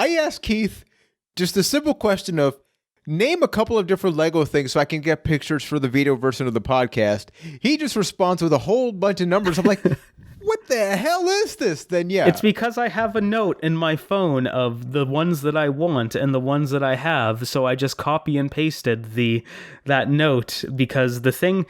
I asked Keith just a simple question of name a couple of different Lego things so I can get pictures for the video version of the podcast. He just responds with a whole bunch of numbers. I'm like, what the hell is this? Then yeah. It's because I have a note in my phone of the ones that I want and the ones that I have, so I just copy and pasted that note because the thing...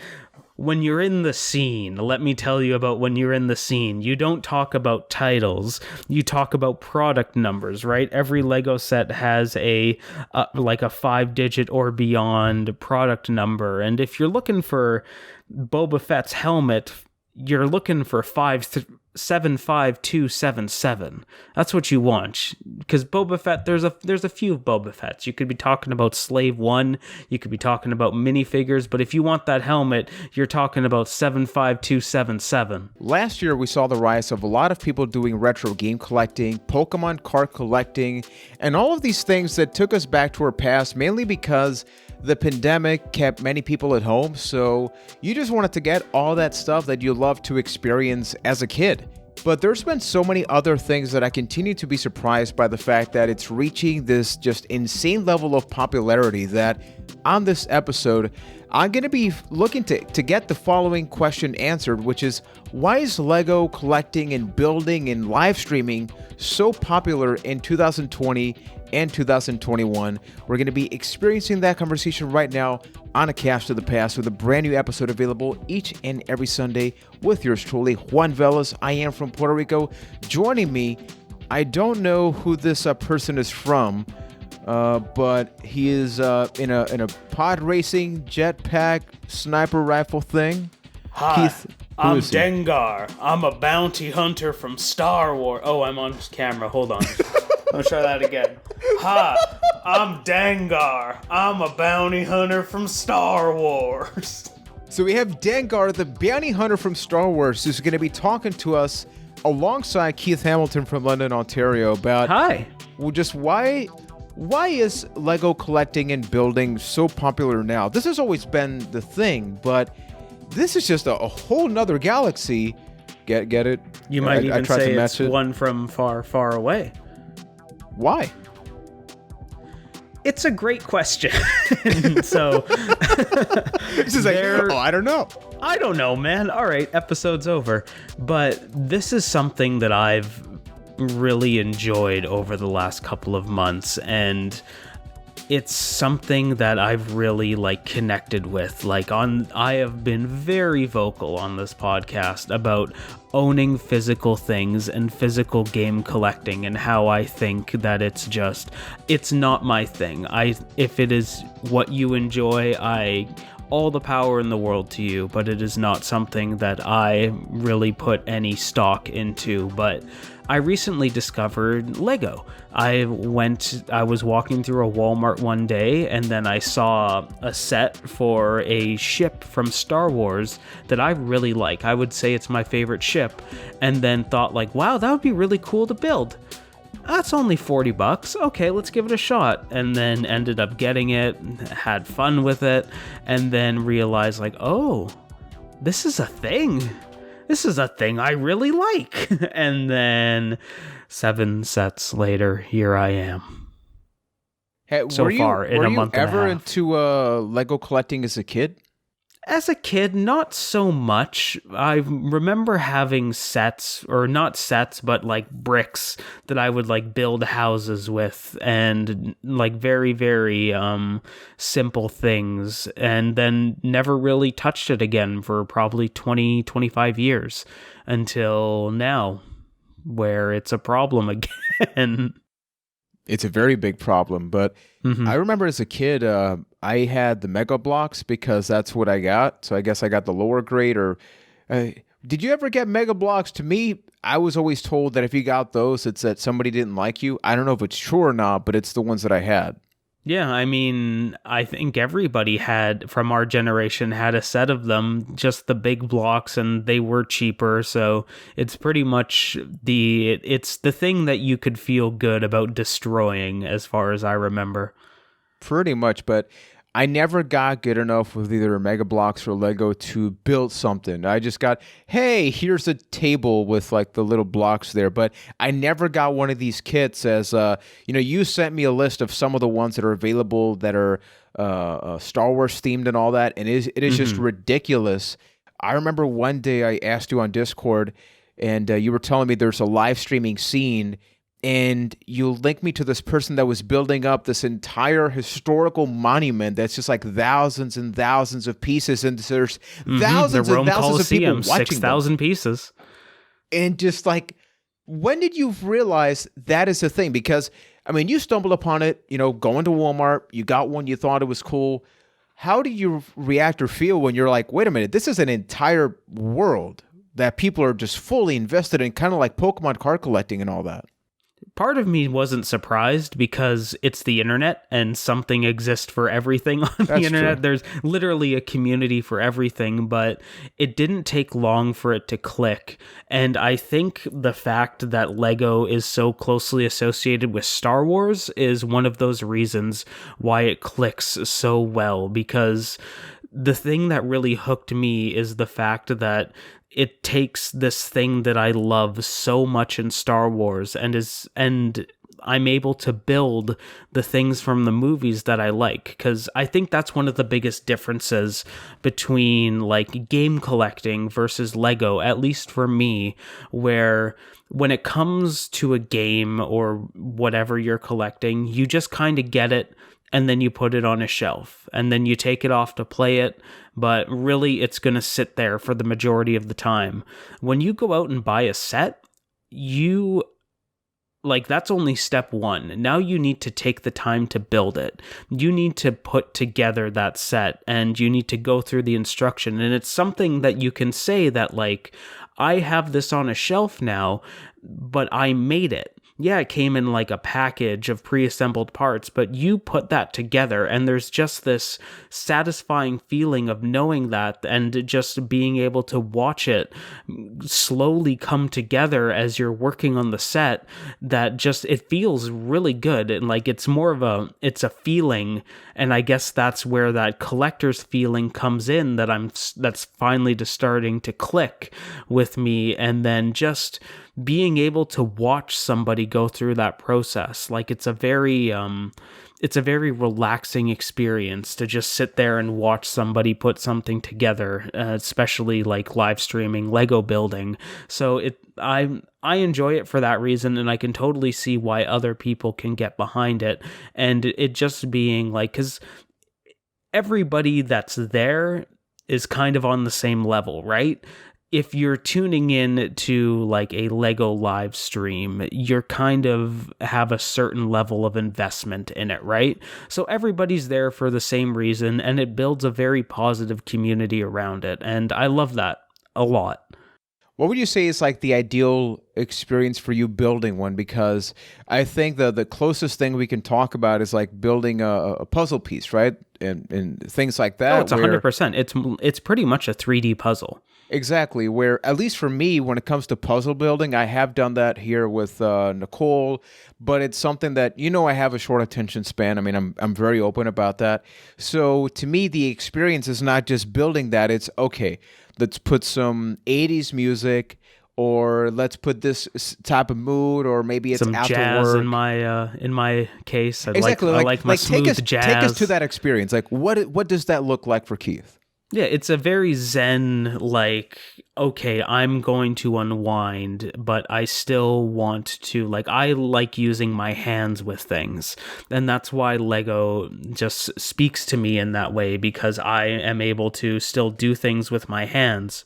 When you're in the scene, let me tell you about when you're in the scene. You don't talk about titles. You talk about product numbers, right? Every Lego set has like a 5-digit or beyond product number. And if you're looking for Boba Fett's helmet, you're looking for 75277. That's what you want. Because Boba Fett, there's a few Boba Fetts. You could be talking about Slave 1, you could be talking about minifigures, but if you want that helmet, you're talking about 75277. Last year, we saw the rise of a lot of people doing retro game collecting, Pokemon card collecting, and all of these things that took us back to our past, mainly because the pandemic kept many people at home, so you just wanted to get all that stuff that you loved to experience as a kid. But there's been so many other things that I continue to be surprised by the fact that it's reaching this just insane level of popularity that on this episode, I'm going to be looking to get the following question answered, which is, why is Lego collecting and building and live streaming so popular in 2020 and 2021? We're going to be experiencing that conversation right now on A Cast of the Past with a brand new episode available each and every Sunday with yours truly, Juan Velas. I am from Puerto Rico. Joining me, I don't know who this person is from, but he is in a pod racing jetpack sniper rifle thing. Hi, Keith, I'm Dengar. I'm a bounty hunter from Star Wars. Oh, I'm on camera. Hold on. I'll try that again. Hi, I'm Dengar. I'm a bounty hunter from Star Wars. So we have Dengar, the bounty hunter from Star Wars, who's going to be talking to us alongside Keith Hamilton from London, Ontario about just why is Lego collecting and building so popular now? This has always been the thing, but this is just a whole nother galaxy. Get it? You might even say it's one from far, far away. Why? It's a great question. So, this is I don't know. I don't know, man. All right, episode's over. But this is something that I've really enjoyed over the last couple of months, and it's something that I've really connected with. I have been very vocal on this podcast about owning physical things and physical game collecting, and how I think that it's not my thing. If it is what you enjoy, all the power in the world to you, but it is not something that I really put any stock into. But I recently discovered Lego. I was walking through a Walmart one day, and then I saw a set for a ship from Star Wars that I really like. I would say it's my favorite ship, and then thought wow, that would be really cool to build. That's only $40. Okay, let's give it a shot. And then ended up getting it, had fun with it, and then realized oh, this is a thing. This is a thing I really like. And then 7 sets later, here I am. Hey, so far, in a month and a half. Were you ever into Lego collecting as a kid? As a kid, not so much. I remember having sets, or not sets, but bricks that I would build houses with, and very, very simple things, and then never really touched it again for probably 20, 25 years until now, where it's a problem again. It's a very big problem, but I remember as a kid, I had the Mega Blocks because that's what I got. So I guess I got the lower grade. Or did you ever get Mega Blocks? To me, I was always told that if you got those, it's that somebody didn't like you. I don't know if it's true or not, but it's the ones that I had. Yeah, I mean, I think everybody from our generation had a set of them, just the big blocks, and they were cheaper, so it's pretty much it's the thing that you could feel good about destroying, as far as I remember. Pretty much, but I never got good enough with either Mega Bloks or Lego to build something. I just got, hey, here's a table with like the little blocks there. But I never got one of these kits as, you sent me a list of some of the ones that are available that are Star Wars themed and all that. And it is just ridiculous. I remember one day I asked you on Discord and you were telling me there's a live streaming scene and you linked me to this person that was building up this entire historical monument that's just like thousands and thousands of pieces, and there's thousands the Rome and thousands Colosseum, of people watching 6,000 pieces. And just like, when did you realize that is a thing? Because, I mean, you stumbled upon it, going to Walmart, you got one, you thought it was cool. How do you react or feel when you're like, wait a minute, this is an entire world that people are just fully invested in, kind of like Pokemon card collecting and all that? Part of me wasn't surprised because it's the internet and something exists for everything on the internet. True. There's literally a community for everything, but it didn't take long for it to click. And I think the fact that Lego is so closely associated with Star Wars is one of those reasons why it clicks so well, because the thing that really hooked me is the fact that it takes this thing that I love so much in Star Wars and I'm able to build the things from the movies that I like, because I think that's one of the biggest differences between like game collecting versus Lego, at least for me, where when it comes to a game or whatever you're collecting, you just kind of get it and then you put it on a shelf and then you take it off to play it, but really it's going to sit there for the majority of the time. When you go out and buy a set, that's only step one. Now you need to take the time to build it. You need to put together that set and you need to go through the instruction. And it's something that you can say that like, I have this on a shelf now, but I made it. Yeah, it came in like a package of pre-assembled parts, but you put that together and there's just this satisfying feeling of knowing that and just being able to watch it slowly come together as you're working on the set, that just, it feels really good. And like, it's a feeling. And I guess that's where that collector's feeling comes in, that's finally just starting to click with me. And then just being able to watch somebody go through that process, like it's a very relaxing experience to just sit there and watch somebody put something together, especially like live streaming Lego building. So I enjoy it for that reason, and I can totally see why other people can get behind it. And it just being like, because everybody that's there is kind of on the same level, right? If you're tuning in to like a Lego live stream, you're kind of have a certain level of investment in it, right? So everybody's there for the same reason, and it builds a very positive community around it. And I love that a lot. What would you say is like the ideal experience for you building one? Because I think the closest thing we can talk about is like building a puzzle piece, right? And things like that. Oh, it's 100%. It's pretty much a 3D puzzle. Exactly, where at least for me, when it comes to puzzle building, I have done that here with Nicole, but it's something that, I have a short attention span. I mean, I'm very open about that. So to me, the experience is not just building that. It's, okay, let's put some 80s music, or let's put this type of mood, or maybe it's some after jazz work. in my case. I Exactly, like my smooth jazz. Take us to that experience. Like, what does that look like for Keith? Yeah, it's a very zen, like, okay, I'm going to unwind, but I still want to, like, I like using my hands with things. And that's why Lego just speaks to me in that way, because I am able to still do things with my hands.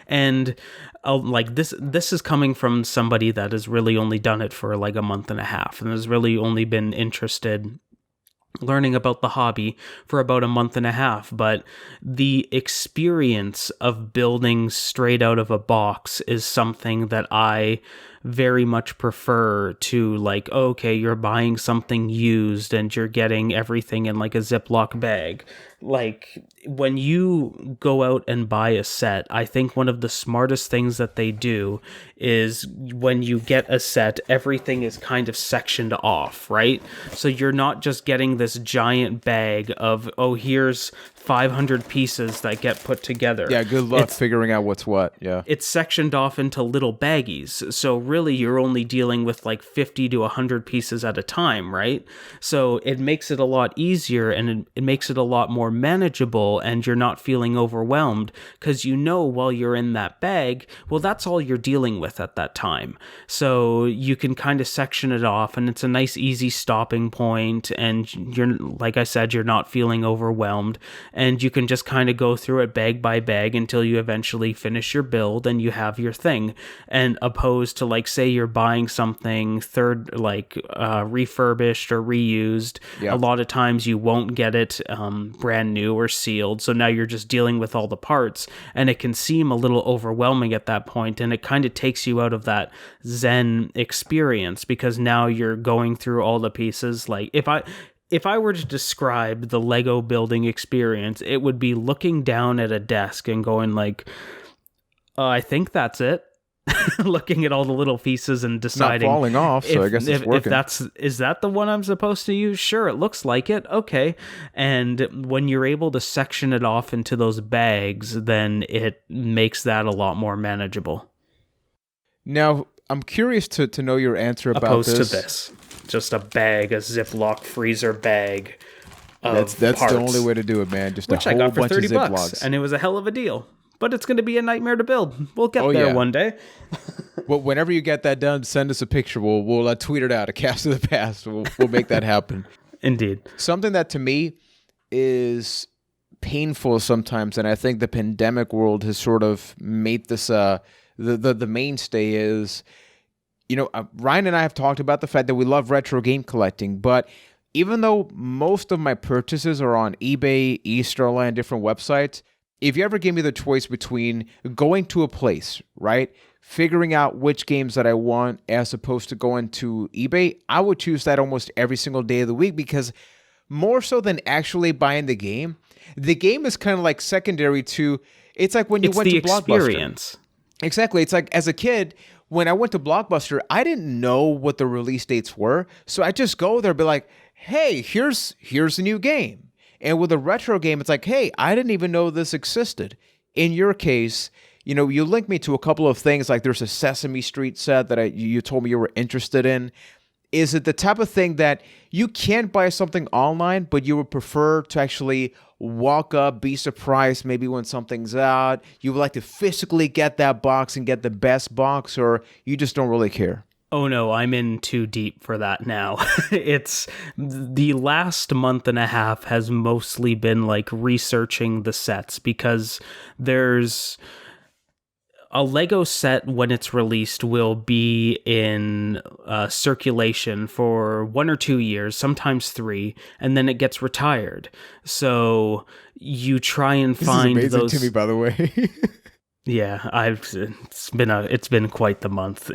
And like this is coming from somebody that has really only done it for like a month and a half and has really only been interested learning about the hobby for about a month and a half, but the experience of building straight out of a box is something that I very much prefer to, like, okay, you're buying something used and you're getting everything in like a Ziploc bag. like when you go out and buy a set, I think one of the smartest things that they do is when you get a set, everything is kind of sectioned off, right? So you're not just getting this giant bag of, oh, here's 500 pieces that get put together. Yeah, good luck figuring out what's what. Yeah. It's sectioned off into little baggies. So really you're only dealing with like 50 to 100 pieces at a time, right? So it makes it a lot easier, and it makes it a lot more manageable, and you're not feeling overwhelmed because you know while you're in that bag, well, that's all you're dealing with at that time. So you can kind of section it off, and it's a nice easy stopping point, and you're, like I said, you're not feeling overwhelmed. And you can just kind of go through it bag by bag until you eventually finish your build and you have your thing. And opposed to, like, say you're buying something refurbished or reused, a lot of times you won't get it brand new or sealed. So now you're just dealing with all the parts, and it can seem a little overwhelming at that point, and it kind of takes you out of that Zen experience, because now you're going through all the pieces. Like, if I were to describe the Lego building experience, it would be looking down at a desk and going like, I think that's it. Looking at all the little pieces and deciding, not falling off, so I guess it's working. Is that the one I'm supposed to use? Sure, it looks like it. Okay. And when you're able to section it off into those bags, then it makes that a lot more manageable. Now, I'm curious to know your answer about to this. Just a bag, a Ziploc freezer bag of that's parts, the only way to do it, man. Just which a whole I got for bunch of $30, Ziplocs. and it was a hell of a deal. But it's going to be a nightmare to build. We'll get there one day. Well, whenever you get that done, send us a picture. We'll tweet it out. A cast of the past. We'll make that happen. Indeed. Something that to me is painful sometimes, and I think the pandemic world has sort of made this the mainstay is. Ryan and I have talked about the fact that we love retro game collecting, but even though most of my purchases are on eBay, Easterland, different websites, if you ever gave me the choice between going to a place, right, figuring out which games that I want as opposed to going to eBay, I would choose that almost every single day of the week, because more so than actually buying the game is kind of like secondary to, it's like when you went to Blockbuster. Experience. Exactly. It's like as a kid, when I went to Blockbuster, I didn't know what the release dates were. So I just go there and be like, hey, here's a new game. And with a retro game, it's like, hey, I didn't even know this existed. In your case, you linked me to a couple of things, like there's a Sesame Street set that you told me you were interested in. Is it the type of thing that you can't buy something online, but you would prefer to actually walk up, be surprised maybe when something's out? You would like to physically get that box and get the best box, or you just don't really care? Oh no, I'm in too deep for that now. It's the last month and a half has mostly been like researching the sets, because there's a Lego set when it's released will be in circulation for 1 or 2 years, sometimes 3, and then it gets retired. So you try and find this is amazing those. To me, by the way. Yeah, it's been quite the month.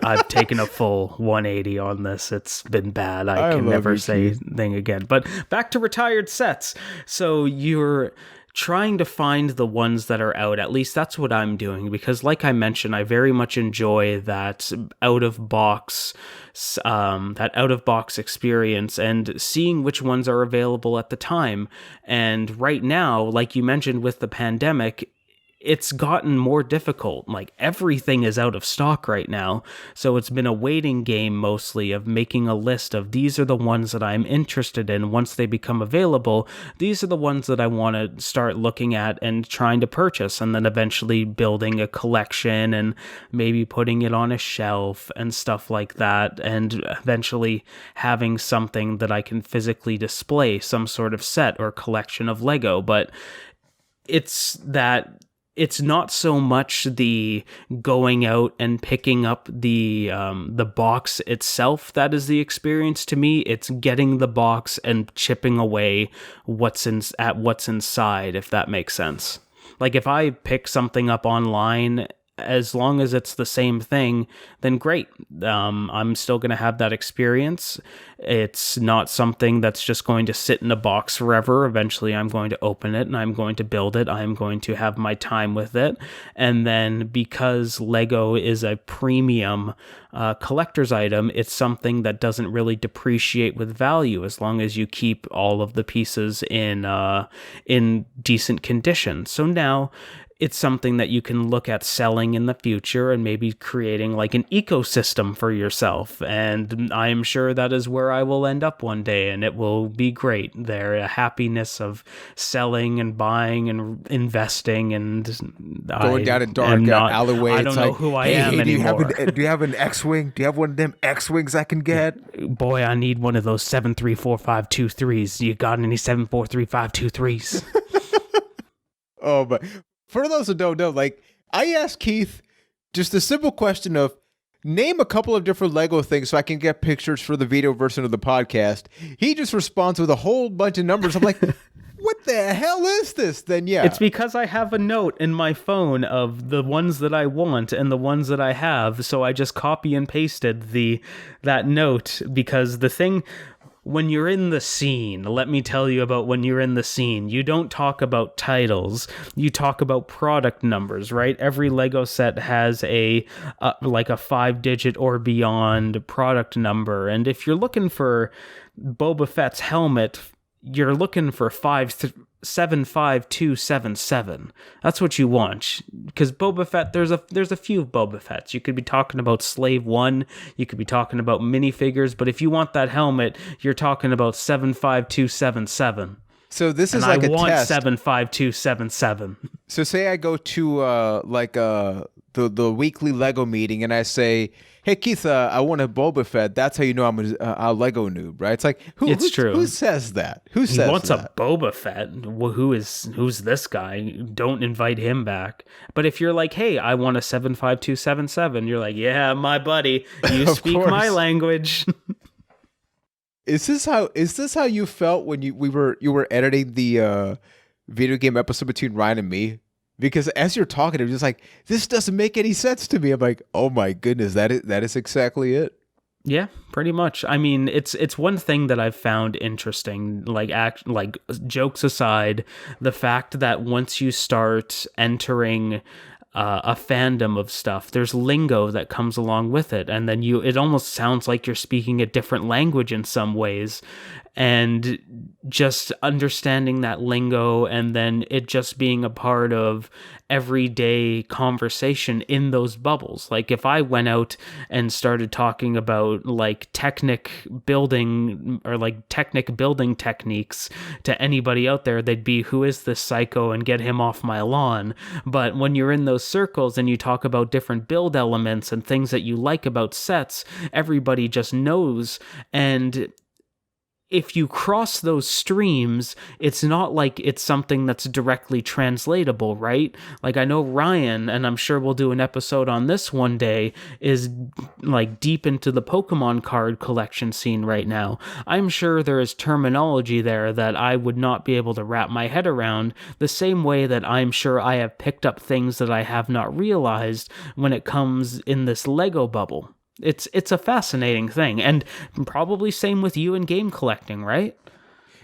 I've taken a full 180 on this. It's been bad. I can never say anything again. But back to retired sets. So you're trying to find the ones that are out. At least that's what I'm doing, because like I mentioned, I very much enjoy that out of box experience and seeing which ones are available at the time. And right now, like you mentioned with the pandemic, it's gotten more difficult. Like, everything is out of stock right now. So it's been a waiting game mostly of making a list of these are the ones that I'm interested in. Once they become available, these are the ones that I want to start looking at and trying to purchase, and then eventually building a collection and maybe putting it on a shelf and stuff like that, and eventually having something that I can physically display, some sort of set or collection of Lego. But it's not so much the going out and picking up the box itself that is the experience to me. It's getting the box and chipping away what's inside, if that makes sense. Like, if I pick something up online as long as it's the same thing, then great. I'm still going to have that experience. It's not something that's just going to sit in a box forever. Eventually, I'm going to open it and I'm going to build it. I'm going to have my time with it. And then because Lego is a premium collector's item, it's something that doesn't really depreciate with value as long as you keep all of the pieces in decent condition. So now it's something that you can look at selling in the future and maybe creating like an ecosystem for yourself. And I am sure that is where I will end up one day, and it will be great there. A happiness of selling and buying and investing and going down a dark alleyway. I don't know who I am anymore. Do you have an X-Wing? Do you have one of them X-Wings I can get? Boy, I need one of those 73452-3s. You got any 743-523s? Oh, but for those who don't know, like, I asked Keith just a simple question of name a couple of different Lego things so I can get pictures for the video version of the podcast. He just responds with a whole bunch of numbers. I'm like, what the hell is this? Then yeah. It's because I have a note in my phone of the ones that I want and the ones that I have, so I just copy and pasted that note, because the thing... When you're in the scene, let me tell you about when you're in the scene. You don't talk about titles. You talk about product numbers, right? Every Lego set has like a 5-digit or beyond product number. And if you're looking for Boba Fett's helmet, you're looking for 75277. That's what you want, because Boba Fett, there's a few Boba Fetts. You could be talking about Slave 1, you could be talking about minifigures, but if you want that helmet, you're talking about 75277. So this is and like I a want test. 75277. So say I go to the weekly Lego meeting and I say, "Hey Keith, I want a Boba Fett." That's how you know I'm a Lego noob, right? It's like it's true. Who says that? Who says he wants that? a Boba Fett? Who's this guy? Don't invite him back. But if you're like, "Hey, I want a 75277," you're like, "Yeah, my buddy, you speak my language." Is this how you felt when you were editing the video game episode between Ryan and me? Because as you're talking, I'm just like, this doesn't make any sense to me. I'm like, oh my goodness, that is exactly it. Yeah, pretty much. I mean, it's one thing that I've found interesting, like jokes aside, the fact that once you start entering a fandom of stuff, there's lingo that comes along with it, and then it almost sounds like you're speaking a different language in some ways. And just understanding that lingo, and then it just being a part of everyday conversation in those bubbles. Like if I went out and started talking about like Technic building techniques to anybody out there, they'd be, "Who is this psycho, and get him off my lawn." But when you're in those circles and you talk about different build elements and things that you like about sets, everybody just knows. And if you cross those streams, it's not like it's something that's directly translatable, right? Like I know Ryan, and I'm sure we'll do an episode on this one day, is like deep into the Pokemon card collection scene right now. I'm sure there is terminology there that I would not be able to wrap my head around, the same way that I'm sure I have picked up things that I have not realized when it comes in this Lego bubble. It's a fascinating thing, and probably same with you in game collecting, right?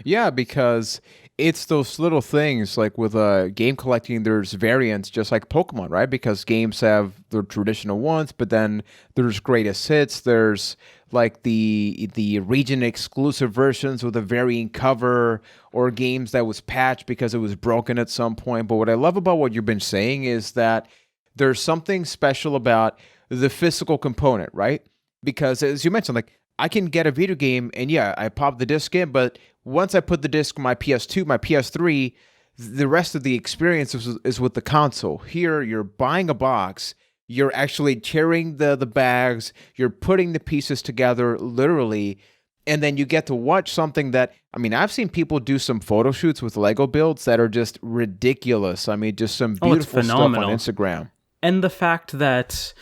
Yeah, because it's those little things, like with game collecting, there's variants just like Pokemon, right? Because games have the traditional ones, but then there's greatest hits, there's like the region exclusive versions with a varying cover, or games that was patched because it was broken at some point. But what I love about what you've been saying is that there's something special about the physical component, right? Because as you mentioned, like I can get a video game and yeah, I pop the disc in, but once I put the disc on my PS2, my PS3, the rest of the experience is with the console. Here, you're buying a box, you're actually carrying the bags, you're putting the pieces together literally, and then you get to watch something that, I mean, I've seen people do some photo shoots with Lego builds that are just ridiculous. I mean, just some beautiful stuff on Instagram. And the fact that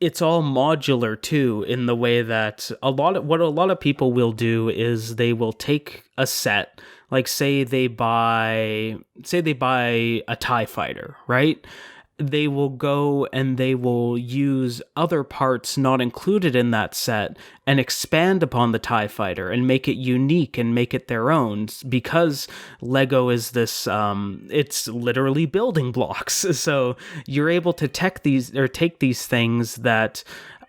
it's all modular too, in the way that a lot of people will do is they will take a set, like say they buy a TIE fighter, right? they will go and they will use other parts not included in that set and expand upon the TIE fighter and make it unique and make it their own, because Lego is this it's literally building blocks. So you're able to take these things that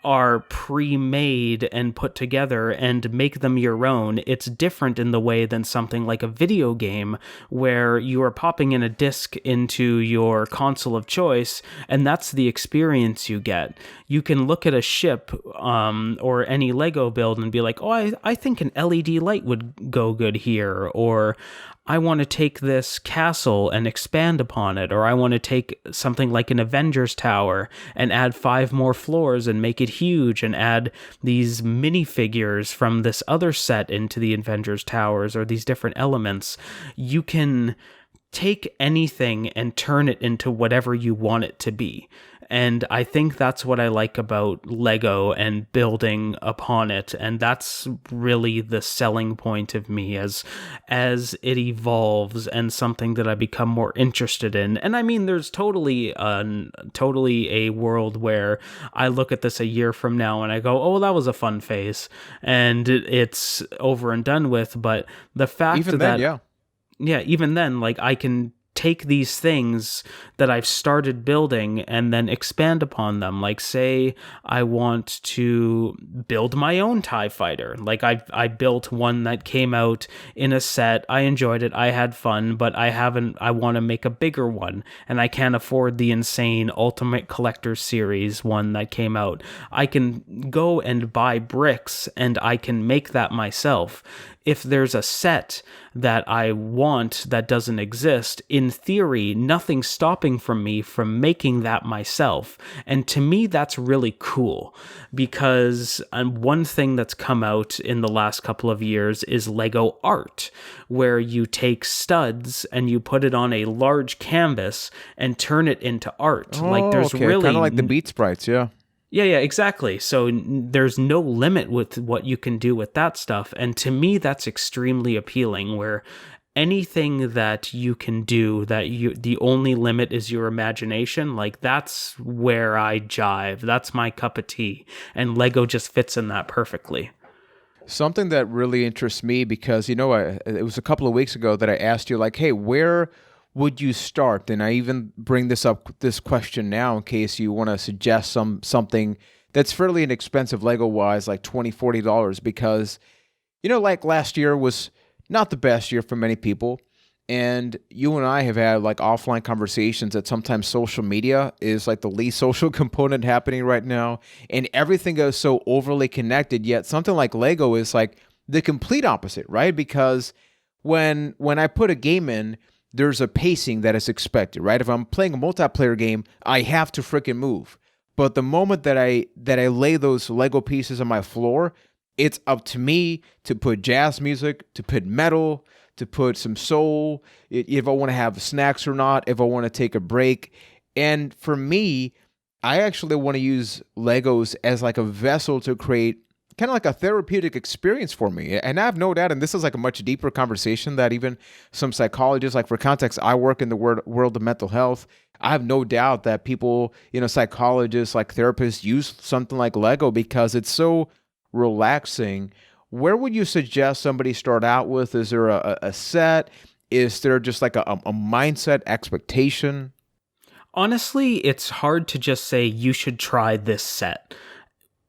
are pre-made and put together and make them your own. It's different in the way than something like a video game where you are popping in a disc into your console of choice, and that's the experience you get. You can look at a ship or any Lego build and be like, oh, I think an LED light would go good here, or I want to take this castle and expand upon it, or I want to take something like an Avengers Tower and add 5 more floors and make it huge and add these minifigures from this other set into the Avengers Towers, or these different elements. You can take anything and turn it into whatever you want it to be. And I think that's what I like about Lego and building upon it. And that's really the selling point of me as it evolves and something that I become more interested in. And I mean, there's totally a world where I look at this a year from now and I go, oh, that was a fun phase and it's over and done with. But the fact Even that, then, yeah, even then, like, I can take these things that I've started building and then expand upon them. Like, say I want to build my own TIE fighter. Like, I built one that came out in a set. I enjoyed it. I had fun, but I want to make a bigger one, and I can't afford the insane Ultimate Collector Series one that came out. I can go and buy bricks and I can make that myself. If there's a set that I want that doesn't exist, in theory, nothing's stopping from me from making that myself. And to me, that's really cool, because one thing that's come out in the last couple of years is Lego art, where you take studs and you put it on a large canvas and turn it into art. Oh, like, there's okay. really Kind of like the Beat Sprites, yeah. Yeah, exactly. So there's no limit with what you can do with that stuff. And to me, that's extremely appealing, where anything that you can do, the only limit is your imagination. Like, that's where I jive. That's my cup of tea. And Lego just fits in that perfectly. Something that really interests me, because, it was a couple of weeks ago that I asked you, like, hey, where would you start? And I even bring this question now in case you want to suggest something that's fairly inexpensive Lego-wise, like $20, $40, because, like last year was not the best year for many people. And you and I have had like offline conversations that sometimes social media is like the least social component happening right now. And everything is so overly connected, yet something like Lego is like the complete opposite, right? Because when I put a game in, there's a pacing that is expected, right? If I'm playing a multiplayer game, I have to freaking move. But the moment that I lay those Lego pieces on my floor, it's up to me to put jazz music, to put metal, to put some soul, if I want to have snacks or not, if I want to take a break. And for me, I actually want to use Legos as like a vessel to create kind of like a therapeutic experience for me. And I have no doubt, and this is like a much deeper conversation that even some psychologists, like for context, I work in the world of mental health. I have no doubt that people, psychologists, like therapists, use something like Lego because it's so relaxing. Where would you suggest somebody start out with? Is there a set? Is there just like a mindset expectation? Honestly, it's hard to just say you should try this set,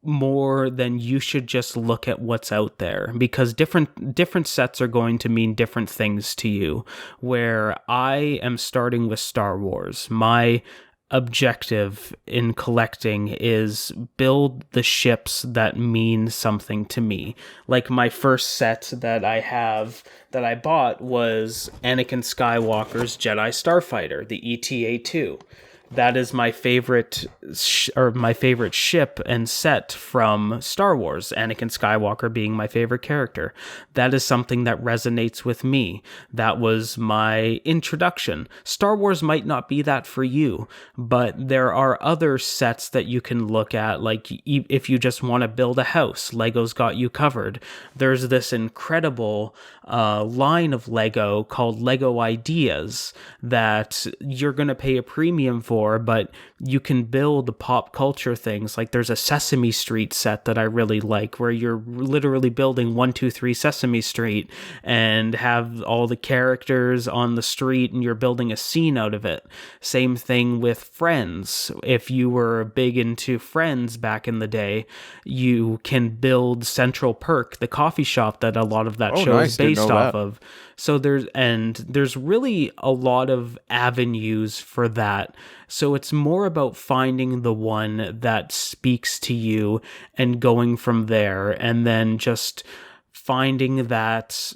more than you should just look at what's out there, because different sets are going to mean different things to you. Where I am starting with Star Wars, my objective in collecting is build the ships that mean something to me. Like, my first set that I bought was Anakin Skywalker's Jedi Starfighter, the ETA-2. That is my favorite ship and set from Star Wars, Anakin Skywalker being my favorite character. That is something that resonates with me. That was my introduction. Star Wars might not be that for you, but there are other sets that you can look at, like if you just want to build a house, Lego's got you covered. There's this incredible line of Lego called Lego Ideas that you're going to pay a premium for before, but you can build pop culture things. Like there's a Sesame Street set that I really like, where you're literally building 123 Sesame Street and have all the characters on the street and you're building a scene out of it. Same thing with Friends. If you were big into Friends back in the day, you can build Central Perk, the coffee shop that a lot of that show is based off of. So there's really a lot of avenues for that. So it's more about finding the one that speaks to you and going from there, and then just finding that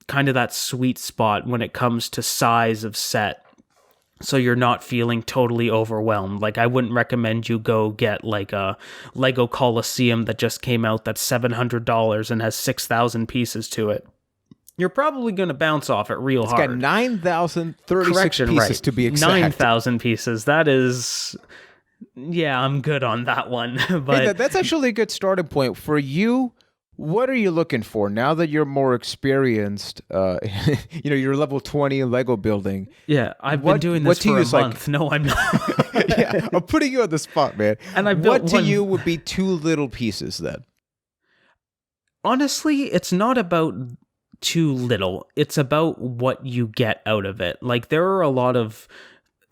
kind of that sweet spot when it comes to size of set. So you're not feeling totally overwhelmed. Like, I wouldn't recommend you go get like a Lego Coliseum that just came out that's $700 and has 6,000 pieces to it. You're probably going to bounce off it real hard. It's got 9,036 pieces to be exact. 9,000 pieces. That is... Yeah, I'm good on that one. But hey, that's actually a good starting point. For you, what are you looking for now that you're more experienced? You're level 20 in Lego building. Yeah, I've been doing this for a month. No, I'm not. Yeah, I'm putting you on the spot, man. And I built what to you would be too little pieces then? Honestly, it's not about too little. It's about what you get out of it. Like, there are a lot of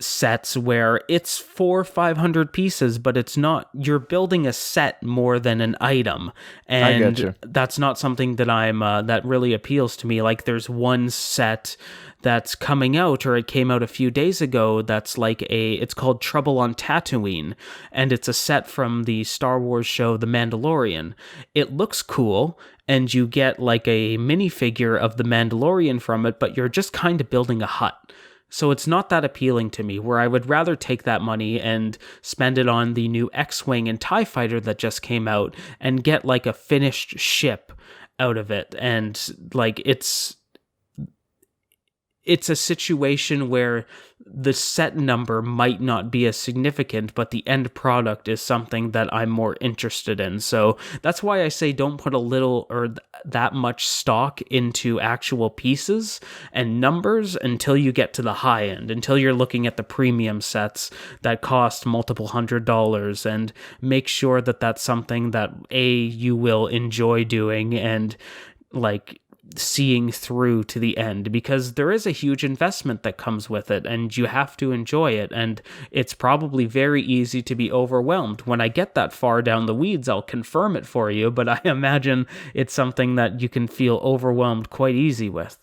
sets where it's 400 or 500 pieces, but it's not, you're building a set more than an item. And I gotcha. That's not something that that really appeals to me. Like, there's one set that's coming out, or it came out a few days ago, that's like it's called Trouble on Tatooine, and it's a set from the Star Wars show The Mandalorian. It looks cool, and you get like a minifigure of the Mandalorian from it, but you're just kind of building a hut. So it's not that appealing to me, where I would rather take that money and spend it on the new X-Wing and TIE Fighter that just came out and get like a finished ship out of it. And like, it's a situation where the set number might not be as significant, but the end product is something that I'm more interested in. So that's why I say don't put a little or that much stock into actual pieces and numbers until you get to the high end, until you're looking at the premium sets that cost multiple $100s, and make sure that that's something that you will enjoy doing and like seeing through to the end, because there is a huge investment that comes with it and you have to enjoy it, and it's probably very easy to be overwhelmed. When I get that far down the weeds, I'll confirm it for you, but I imagine it's something that you can feel overwhelmed quite easy with.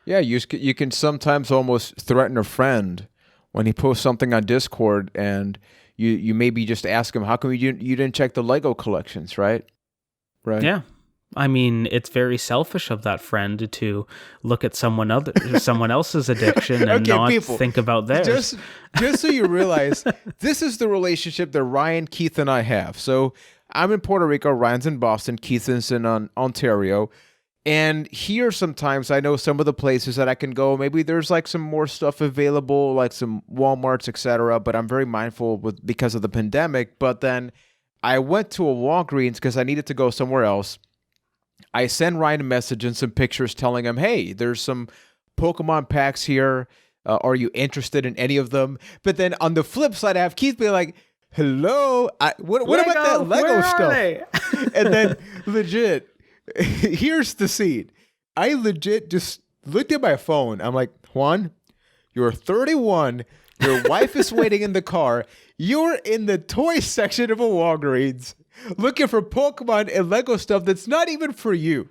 Yeah, you can sometimes almost threaten a friend when he posts something on Discord, and you maybe just ask him, how come you didn't check the Lego collections, right? Right. Yeah. I mean, it's very selfish of that friend to look at someone else's addiction and think about theirs. Just so you realize, this is the relationship that Ryan, Keith, and I have. So I'm in Puerto Rico, Ryan's in Boston, Keith is in Ontario. And here sometimes I know some of the places that I can go. Maybe there's like some more stuff available, like some Walmarts, etc. But I'm very mindful because of the pandemic. But then I went to a Walgreens because I needed to go somewhere else. I send Ryan a message and some pictures telling him, hey, there's some Pokemon packs here. Are you interested in any of them? But then on the flip side, I have Keith be like, hello, what about that Lego stuff? And then legit, here's the scene. I legit just looked at my phone. I'm like, Juan, you're 31. Your wife is waiting in the car. You're in the toy section of a Walgreens looking for Pokemon and Lego stuff that's not even for you.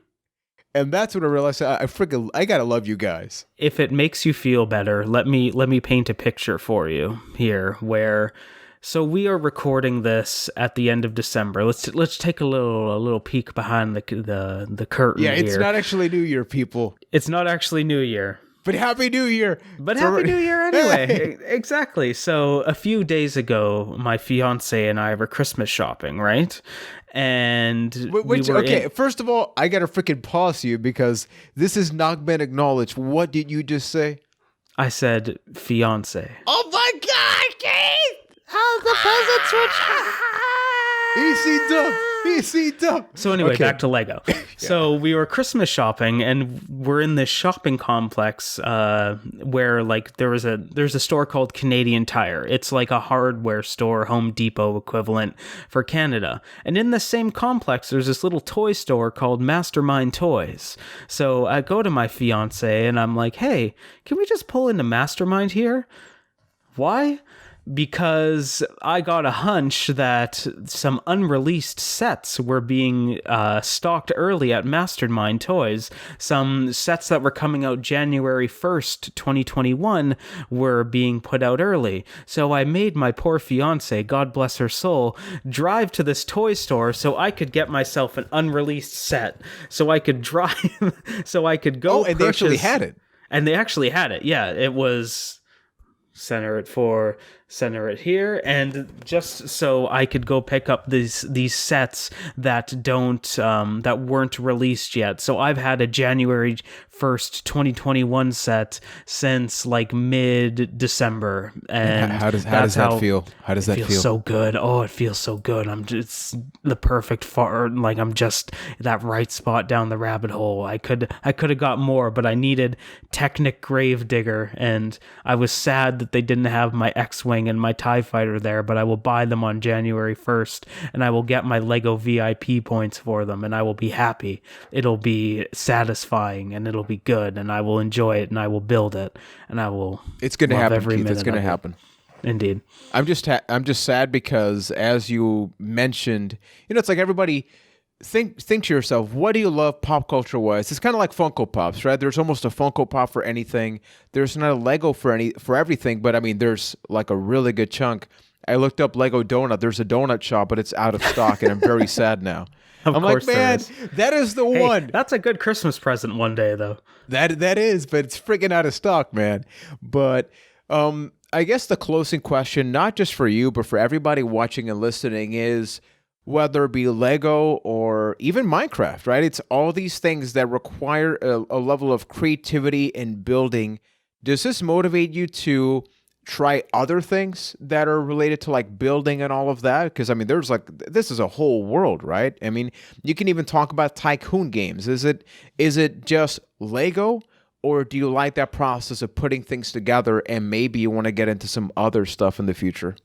And that's when I realized I gotta love you guys. If it makes you feel better, let me paint a picture for you here. So we are recording this at the end of December. Let's take a little peek behind the curtain. Yeah, it's here. not actually New Year, people. It's not actually New Year. But Happy New Year. But Happy New Year anyway. Exactly. So a few days ago, my fiance and I were Christmas shopping, right? And first of all, I got to freaking pause you because this has not been acknowledged. What did you just say? I said fiance. Oh my God, Keith! How's the present switch? Easy done. PC dumb. So anyway, Okay. back to Lego. So we were Christmas shopping, and we're in this shopping complex where like there's a store called Canadian Tire. It's like a hardware store, Home Depot equivalent for Canada. And in the same complex, there's this little toy store called Mastermind Toys. So I go to my fiance and I'm like, "Hey, can we just pull into Mastermind here?" Why? Because I got a hunch that some unreleased sets were being stocked early at Mastermind Toys. Some sets that were coming out January 1st, 2021 were being put out early. So I made my poor fiance, God bless her soul, drive to this toy store so I could get myself an unreleased set. So I could drive, so I could go and they actually had it. And they actually had it. Yeah, it was... Center it here, and just so I could go pick up these sets that that weren't released yet. So I've had a January 1st, 2021 set since like mid-December. And how does that feel? How does that feel? It feels so good. Oh, it feels so good. I'm just the perfect like I'm just that right spot down the rabbit hole. I could have got more, but I needed Technic Gravedigger, and I was sad that they didn't have my X-Wing and my TIE Fighter there, but I will buy them on January 1st, and I will get my Lego VIP points for them, and I will be happy. It'll be satisfying, and it'll be good, and I will enjoy it, and I will build it, and I will. It's going to happen, Keith. It's going to happen. Indeed. I'm just sad because, as you mentioned, it's like everybody think to yourself, what do you love pop culture wise? It's kind of like Funko Pops, right? There's almost a Funko Pop for anything. There's not a Lego for everything, but I mean, there's like a really good chunk. I looked up Lego donut. There's a donut shop, but it's out of stock, and I'm very sad now. I'm like, man, that is the one. That's a good Christmas present one day, though. That is, but it's freaking out of stock, man. But I guess the closing question, not just for you, but for everybody watching and listening, is whether it be Lego or even Minecraft, right? It's all these things that require a level of creativity and building. Does this motivate you to try other things that are related to like building and all of that? Because I mean, this is a whole world, right? I mean, you can even talk about tycoon games. Is it just Lego, or do you like that process of putting things together and maybe you want to get into some other stuff in the future?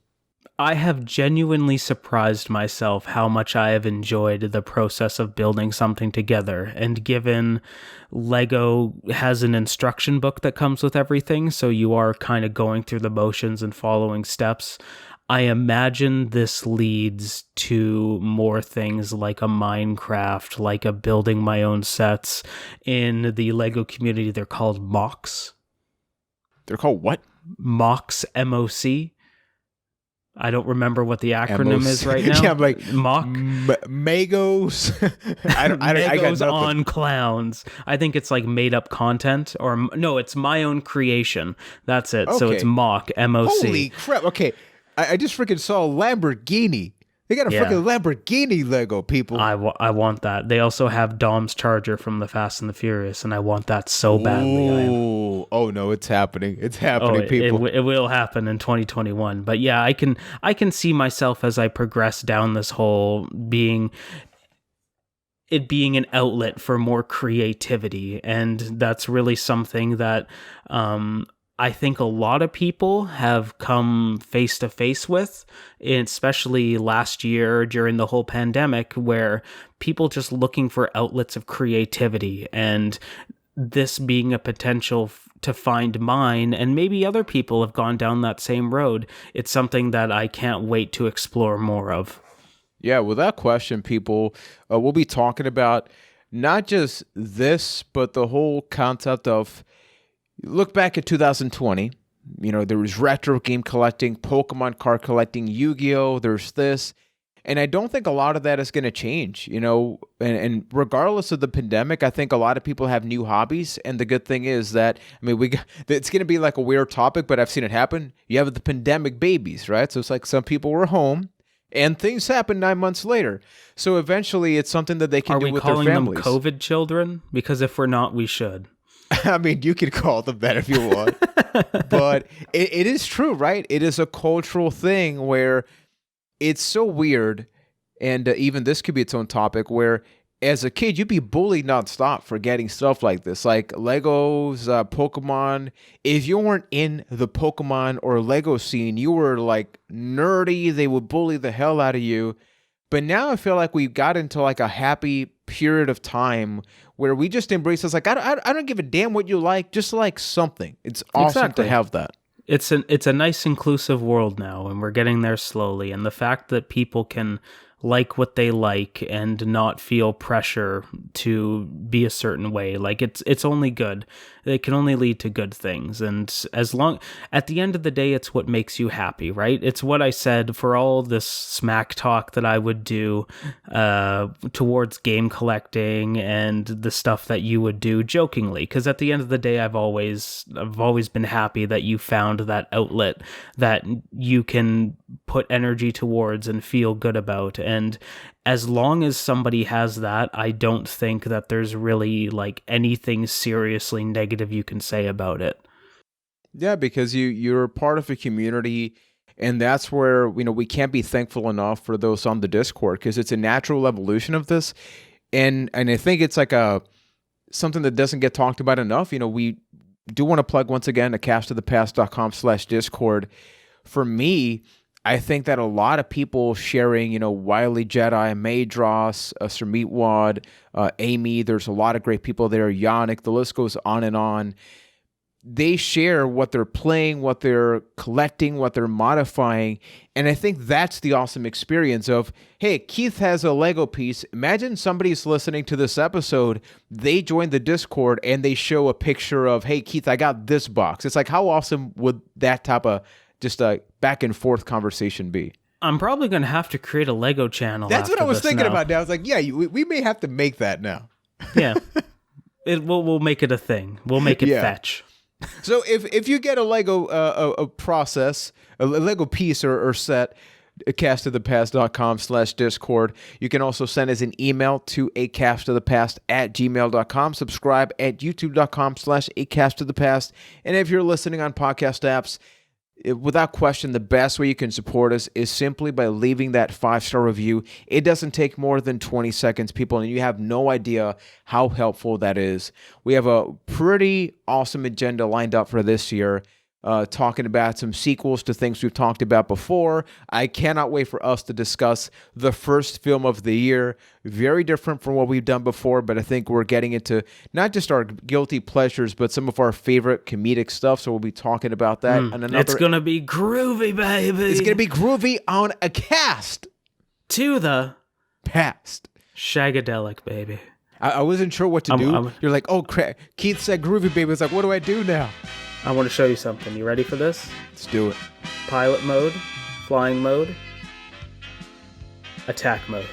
I have genuinely surprised myself how much I have enjoyed the process of building something together. And given Lego has an instruction book that comes with everything, so you are kind of going through the motions and following steps, I imagine this leads to more things like a Minecraft, like a building my own sets. In the Lego community, they're called mocks. They're called what? Mocks, M-O-C. I don't remember what the acronym is right now. Yeah, I'm like mock Magos. I got on clowns. I think it's like made up content, or no, it's my own creation. That's it. Okay. So it's mock, M-O-C. Holy crap! Okay, I just freaking saw a Lamborghini. They got a freaking Lamborghini Lego, people. I want that. They also have Dom's Charger from the Fast and the Furious, and I want that so badly. Oh no, it's happening. It's happening, people. It will happen in 2021. But yeah, I can see myself as I progress down this whole being an outlet for more creativity, and that's really something that I think a lot of people have come face to face with, especially last year during the whole pandemic, where people just looking for outlets of creativity, and this being a potential to find mine, and maybe other people have gone down that same road. It's something that I can't wait to explore more of. Yeah, without question, people, we'll be talking about not just this, but the whole concept of, look back at 2020, there was retro game collecting, Pokemon card collecting, Yu-Gi-Oh!, there's this. And I don't think a lot of that is going to change, and regardless of the pandemic, I think a lot of people have new hobbies. And the good thing is that, it's going to be like a weird topic, but I've seen it happen. You have the pandemic babies, right? So it's like some people were home and things happen 9 months later. So eventually it's something that they can do with their families. Are we calling them COVID children? Because if we're not, we should. I mean, you can call them that if you want, but it is true, right? It is a cultural thing where it's so weird. And even this could be its own topic where as a kid, you'd be bullied nonstop for getting stuff like this, like Legos, Pokemon. If you weren't in the Pokemon or Lego scene, you were like nerdy. They would bully the hell out of you. But now I feel like we got into like a happy period of time where we just embrace this. Like, I don't give a damn what you like, just like something. It's awesome to have that. It's a nice inclusive world now, and we're getting there slowly. And the fact that people can like what they like and not feel pressure to be a certain way, like it's only good. It can only lead to good things. And at the end of the day, it's what makes you happy, right? It's what I said for all this smack talk that I would do towards game collecting and the stuff that you would do jokingly, because at the end of the day, I've always been happy that you found that outlet that you can put energy towards and feel good about. And as long as somebody has that, I don't think that there's really like anything seriously negative you can say about it. Yeah, because you're part of a community, and that's where we can't be thankful enough for those on the Discord, because it's a natural evolution of this, and I think it's like something that doesn't get talked about enough. We do want to plug once again acastofthepast.com/Discord. For me, I think that a lot of people sharing, Wiley Jedi, Maydross, Sir Meatwad, Amy, there's a lot of great people there, Yannick, the list goes on and on. They share what they're playing, what they're collecting, what they're modifying, and I think that's the awesome experience of, hey, Keith has a Lego piece. Imagine somebody's listening to this episode, they join the Discord, and they show a picture of, hey, Keith, I got this box. It's like, how awesome would that type of just a back and forth conversation be? I'm probably going to have to create a Lego channel. That's what I was thinking about now. I was like, yeah, we may have to make that now. Yeah. We'll make it a thing. We'll make it fetch. So if you get a Lego a Lego piece or set, acastofthepast.com/Discord. You can also send us an email to acastofthepast@gmail.com. Subscribe at youtube.com/acastofthepast. And if you're listening on podcast apps, without question, the best way you can support us is simply by leaving that 5-star review. It doesn't take more than 20 seconds, people, and you have no idea how helpful that is. We have a pretty awesome agenda lined up for this year, talking about some sequels to things we've talked about before. I cannot wait for us to discuss the first film of the year. Very different from what we've done before, but I think we're getting into not just our guilty pleasures, but some of our favorite comedic stuff, so we'll be talking about that. It's going to be groovy, baby. It's going to be groovy on a cast. To the past. Shagadelic, baby. I wasn't sure what to do. You're like, oh, crap. Keith said groovy, baby. It's like, what do I do now? I want to show you something. You ready for this? Let's do it. Pilot mode, flying mode, attack mode.